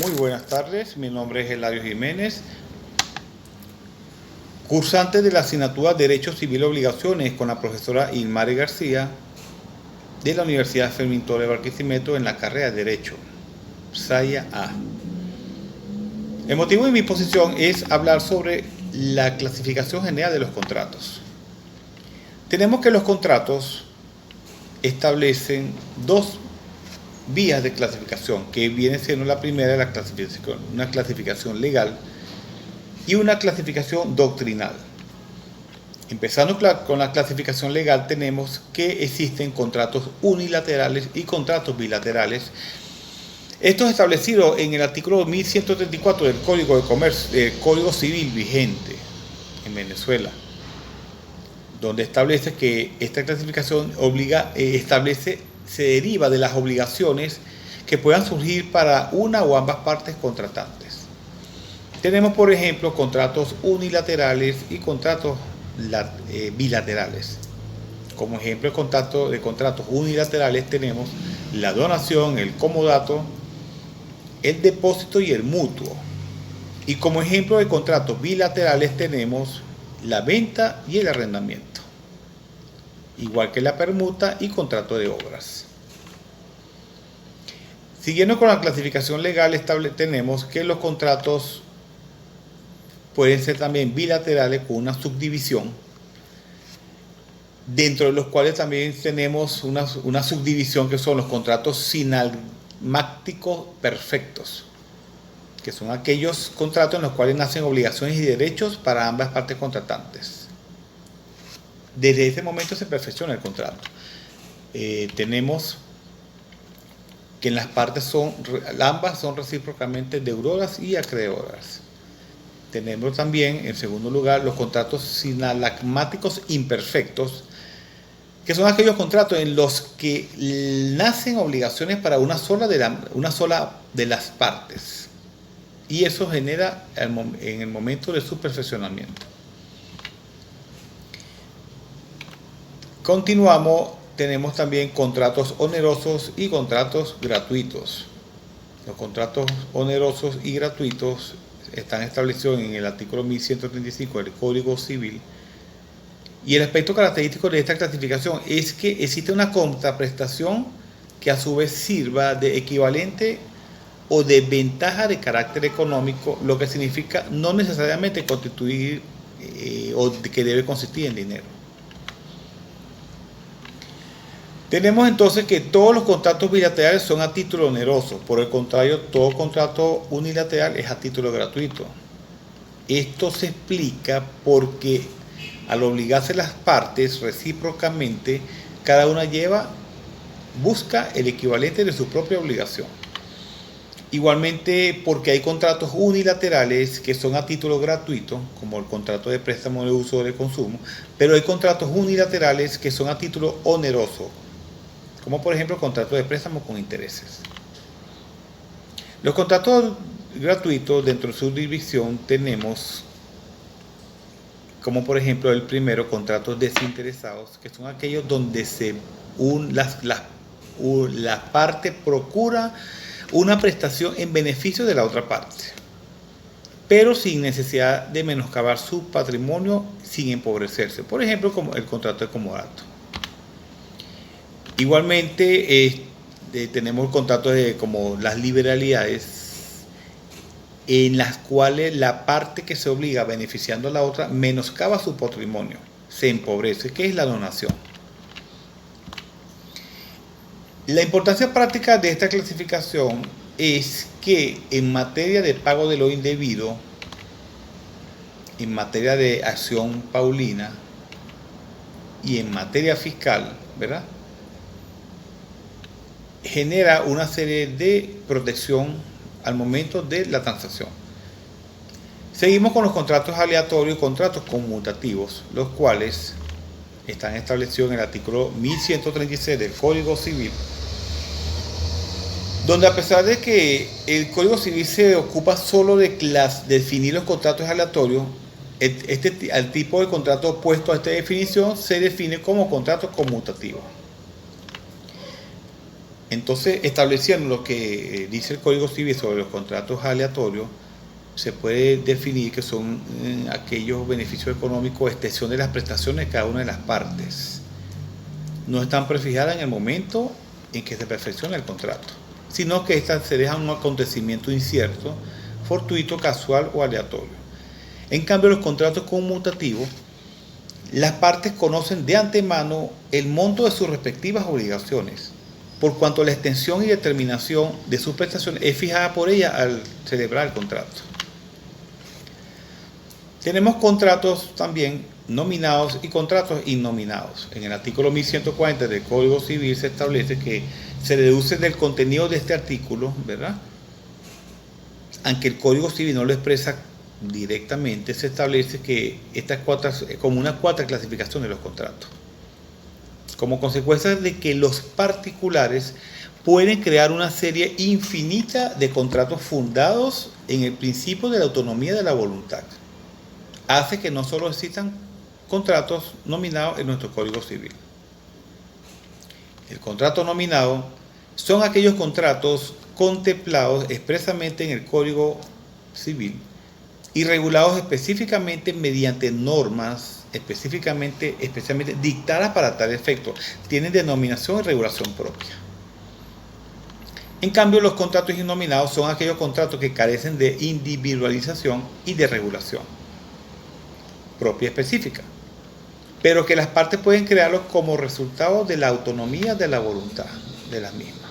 Muy buenas tardes, mi nombre es Eladio Jiménez, cursante de la asignatura Derecho Civil Obligaciones con la profesora Ilmari García de la Universidad Fermín Torres de Barquisimeto en la carrera de Derecho, Saya A. El motivo de mi exposición es hablar sobre la clasificación general de los contratos. Tenemos que los contratos establecen dos vías de clasificación, que viene siendo la primera, una clasificación legal y una clasificación doctrinal. Empezando con la clasificación legal, tenemos que existen contratos unilaterales y contratos bilaterales. Esto es establecido en el artículo 1134 del Código de Comercio, del Código Civil vigente en Venezuela, donde establece que esta clasificación se deriva de las obligaciones que puedan surgir para una o ambas partes contratantes. Tenemos, por ejemplo, contratos unilaterales y contratos bilaterales. Como ejemplo de contratos unilaterales tenemos la donación, el comodato, el depósito y el mutuo. Y como ejemplo de contratos bilaterales tenemos la venta y el arrendamiento, igual que la permuta y contrato de obras. Siguiendo con la clasificación legal, tenemos que los contratos pueden ser también bilaterales con una subdivisión, dentro de los cuales también tenemos una subdivisión que son los contratos sinalmáticos perfectos, que son aquellos contratos en los cuales nacen obligaciones y derechos para ambas partes contratantes. Desde ese momento se perfecciona el contrato. Tenemos que en las partes ambas son recíprocamente deudoras y acreedoras. Tenemos también, en segundo lugar, los contratos sinalagmáticos imperfectos, que son aquellos contratos en los que nacen obligaciones para una sola de las partes. Y eso genera en el momento de su perfeccionamiento. Continuamos, tenemos también contratos onerosos y contratos gratuitos. Los contratos onerosos y gratuitos están establecidos en el artículo 1135 del Código Civil. Y el aspecto característico de esta clasificación es que existe una contraprestación que a su vez sirva de equivalente o de ventaja de carácter económico, lo que significa no necesariamente constituir o que debe consistir en dinero. Tenemos entonces que todos los contratos bilaterales son a título oneroso, por el contrario, todo contrato unilateral es a título gratuito. Esto se explica porque al obligarse las partes recíprocamente, cada una busca el equivalente de su propia obligación. Igualmente, porque hay contratos unilaterales que son a título gratuito, como el contrato de préstamo de uso o de consumo, pero hay contratos unilaterales que son a título oneroso, como por ejemplo contratos de préstamo con intereses. Los contratos gratuitos, dentro de su división tenemos, como por ejemplo el primero, contratos desinteresados, que son aquellos donde la parte procura una prestación en beneficio de la otra parte, pero sin necesidad de menoscabar su patrimonio, sin empobrecerse. Por ejemplo, como el contrato de comodato. Igualmente tenemos contratos como las liberalidades, en las cuales la parte que se obliga beneficiando a la otra menoscaba su patrimonio, se empobrece, que es la donación. La importancia práctica de esta clasificación es que en materia de pago de lo indebido, en materia de acción paulina y en materia fiscal, ¿verdad?, genera una serie de protección al momento de la transacción. Seguimos con los contratos aleatorios y contratos conmutativos, los cuales están establecidos en el artículo 1136 del Código Civil, donde a pesar de que el Código Civil se ocupa solo de definir los contratos aleatorios, el tipo de contrato opuesto a esta definición se define como contrato conmutativo. Entonces, estableciendo lo que dice el Código Civil sobre los contratos aleatorios, se puede definir que son aquellos beneficios económicos o extensión de las prestaciones de cada una de las partes. No están prefijadas en el momento en que se perfecciona el contrato, sino que éstas se dejan un acontecimiento incierto, fortuito, casual o aleatorio. En cambio, los contratos conmutativos, las partes conocen de antemano el monto de sus respectivas obligaciones, por cuanto la extensión y determinación de sus prestaciones es fijada por ella al celebrar el contrato. Tenemos contratos también nominados y contratos innominados. En el artículo 1140 del Código Civil se establece que se deduce del contenido de este artículo, ¿verdad? Aunque el Código Civil no lo expresa directamente, se establece que estas cuotas, como una cuarta clasificación de los contratos, como consecuencia de que los particulares pueden crear una serie infinita de contratos fundados en el principio de la autonomía de la voluntad. Hace que no solo existan contratos nominados en nuestro Código Civil. El contrato nominado son aquellos contratos contemplados expresamente en el Código Civil y regulados específicamente mediante normas especialmente dictadas para tal efecto. Tienen denominación y regulación propia. En cambio, los contratos innominados son aquellos contratos que carecen de individualización y de regulación propia específica, pero que las partes pueden crearlos como resultado de la autonomía de la voluntad de las mismas.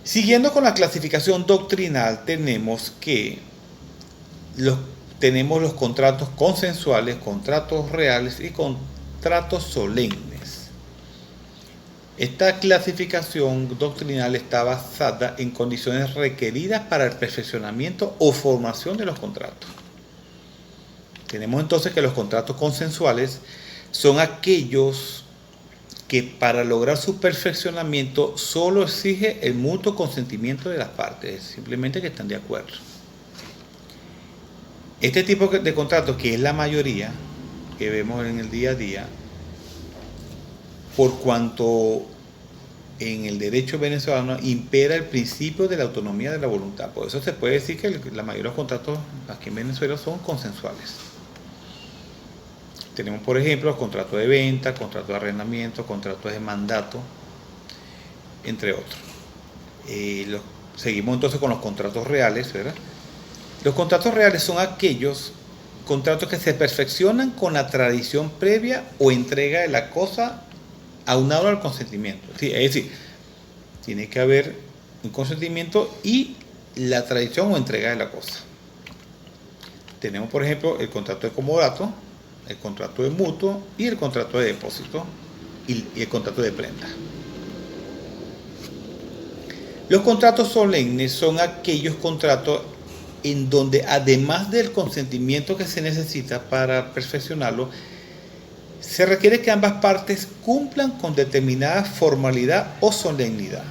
Siguiendo con la clasificación doctrinal, tenemos los contratos consensuales, contratos reales y contratos solemnes. Esta clasificación doctrinal está basada en condiciones requeridas para el perfeccionamiento o formación de los contratos. Tenemos entonces que los contratos consensuales son aquellos que para lograr su perfeccionamiento solo exige el mutuo consentimiento de las partes, simplemente que están de acuerdo. Este tipo de contratos, que es la mayoría que vemos en el día a día, por cuanto en el derecho venezolano impera el principio de la autonomía de la voluntad. Por eso se puede decir que la mayoría de los contratos aquí en Venezuela son consensuales. Tenemos, por ejemplo, los contratos de venta, contratos de arrendamiento, contratos de mandato, entre otros. Seguimos entonces con los contratos reales, ¿verdad? Los contratos reales son aquellos contratos que se perfeccionan con la tradición previa o entrega de la cosa aunado al consentimiento. Sí, es decir, tiene que haber un consentimiento y la tradición o entrega de la cosa. Tenemos, por ejemplo, el contrato de comodato, el contrato de mutuo y el contrato de depósito y el contrato de prenda. Los contratos solemnes son aquellos contratos en donde, además del consentimiento que se necesita para perfeccionarlo, se requiere que ambas partes cumplan con determinada formalidad o solemnidad,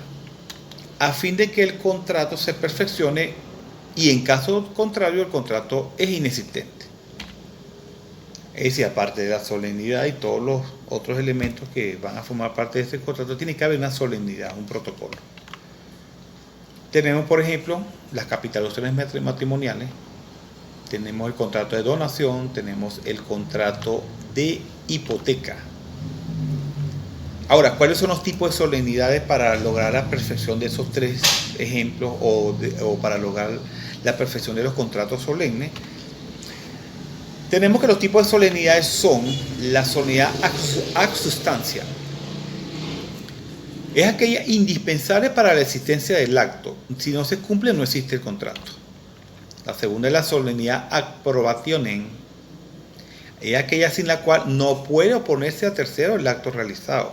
a fin de que el contrato se perfeccione, y en caso contrario el contrato es inexistente. Es decir, aparte de la solemnidad y todos los otros elementos que van a formar parte de este contrato, tiene que haber una solemnidad, un protocolo. Tenemos, por ejemplo, las capitalizaciones matrimoniales, tenemos el contrato de donación, tenemos el contrato de hipoteca. Ahora, ¿cuáles son los tipos de solemnidades para lograr la perfección de esos tres ejemplos o para lograr la perfección de los contratos solemnes? Tenemos que los tipos de solemnidades son la solemnidad ad substancia. Es aquella indispensable para la existencia del acto. Si no se cumple, no existe el contrato. La segunda es la solemnidad ad probationem. Es aquella sin la cual no puede oponerse a tercero el acto realizado.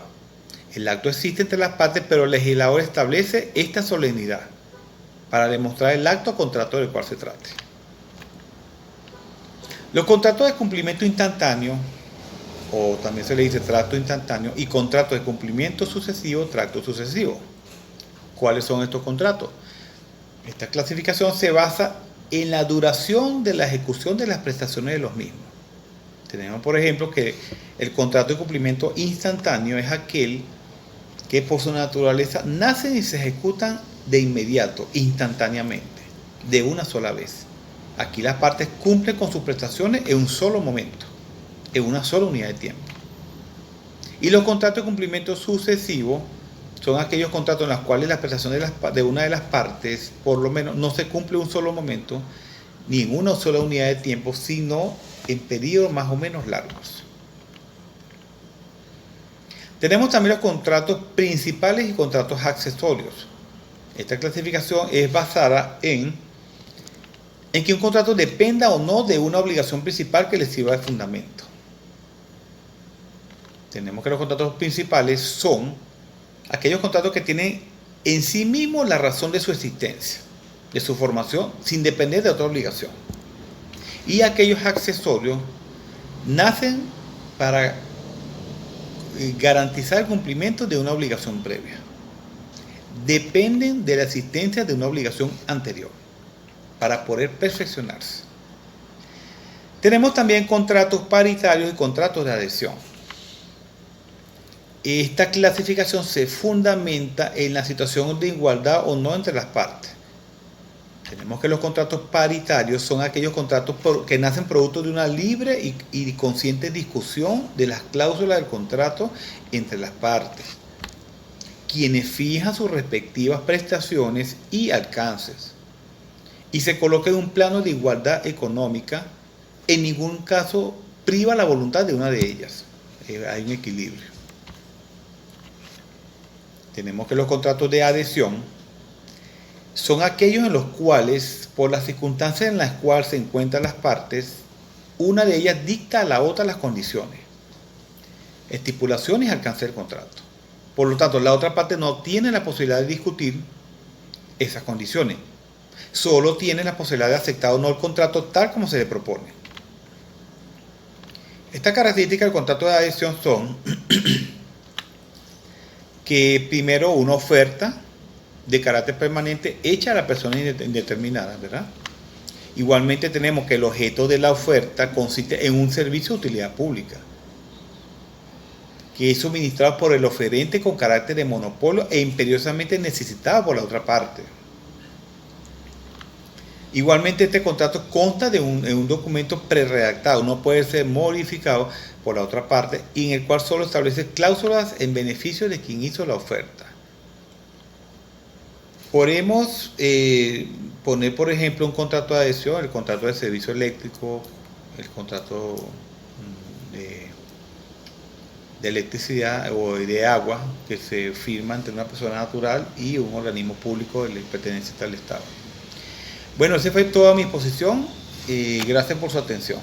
El acto existe entre las partes, pero el legislador establece esta solemnidad para demostrar el acto o contrato del cual se trate. Los contratos de cumplimiento instantáneo, o también se le dice trato instantáneo, y contratos de cumplimiento sucesivo, trato sucesivo. ¿Cuáles son estos contratos? Esta clasificación se basa en la duración de la ejecución de las prestaciones de los mismos. Tenemos, por ejemplo, que el contrato de cumplimiento instantáneo es aquel que por su naturaleza nacen y se ejecutan de inmediato, instantáneamente, de una sola vez. Aquí las partes cumplen con sus prestaciones en un solo momento, en una sola unidad de tiempo. Y los contratos de cumplimiento sucesivo son aquellos contratos en los cuales las prestaciones de una de las partes, por lo menos, no se cumple en un solo momento, ni en una sola unidad de tiempo, sino en periodos más o menos largos. Tenemos también los contratos principales y contratos accesorios. Esta clasificación es basada en que un contrato dependa o no de una obligación principal que le sirva de fundamento. Tenemos que los contratos principales son aquellos contratos que tienen en sí mismos la razón de su existencia, de su formación, sin depender de otra obligación. Y aquellos accesorios nacen para garantizar el cumplimiento de una obligación previa. Dependen de la existencia de una obligación anterior para poder perfeccionarse. Tenemos también contratos paritarios y contratos de adhesión. Esta clasificación se fundamenta en la situación de igualdad o no entre las partes. Tenemos que los contratos paritarios son aquellos contratos que nacen producto de una libre y consciente discusión de las cláusulas del contrato entre las partes, quienes fijan sus respectivas prestaciones y alcances, y se coloca en un plano de igualdad económica. En ningún caso priva la voluntad de una de ellas. Hay un equilibrio. Tenemos que los contratos de adhesión son aquellos en los cuales, por las circunstancias en las cuales se encuentran las partes, una de ellas dicta a la otra las condiciones, estipulaciones y alcance del contrato. Por lo tanto, la otra parte no tiene la posibilidad de discutir esas condiciones. Solo tiene la posibilidad de aceptar o no el contrato tal como se le propone. Estas características del contrato de adhesión son que primero una oferta de carácter permanente hecha a la persona indeterminada, ¿verdad? Igualmente tenemos que el objeto de la oferta consiste en un servicio de utilidad pública, que es suministrado por el oferente con carácter de monopolio e imperiosamente necesitado por la otra parte. Igualmente este contrato consta de un documento preredactado, no puede ser modificado por la otra parte, y en el cual solo establece cláusulas en beneficio de quien hizo la oferta. Podemos poner, por ejemplo, un contrato de adhesión, el contrato de servicio eléctrico, el contrato de electricidad o de agua, que se firma entre una persona natural y un organismo público perteneciente al Estado. Bueno, esa fue toda mi exposición y gracias por su atención.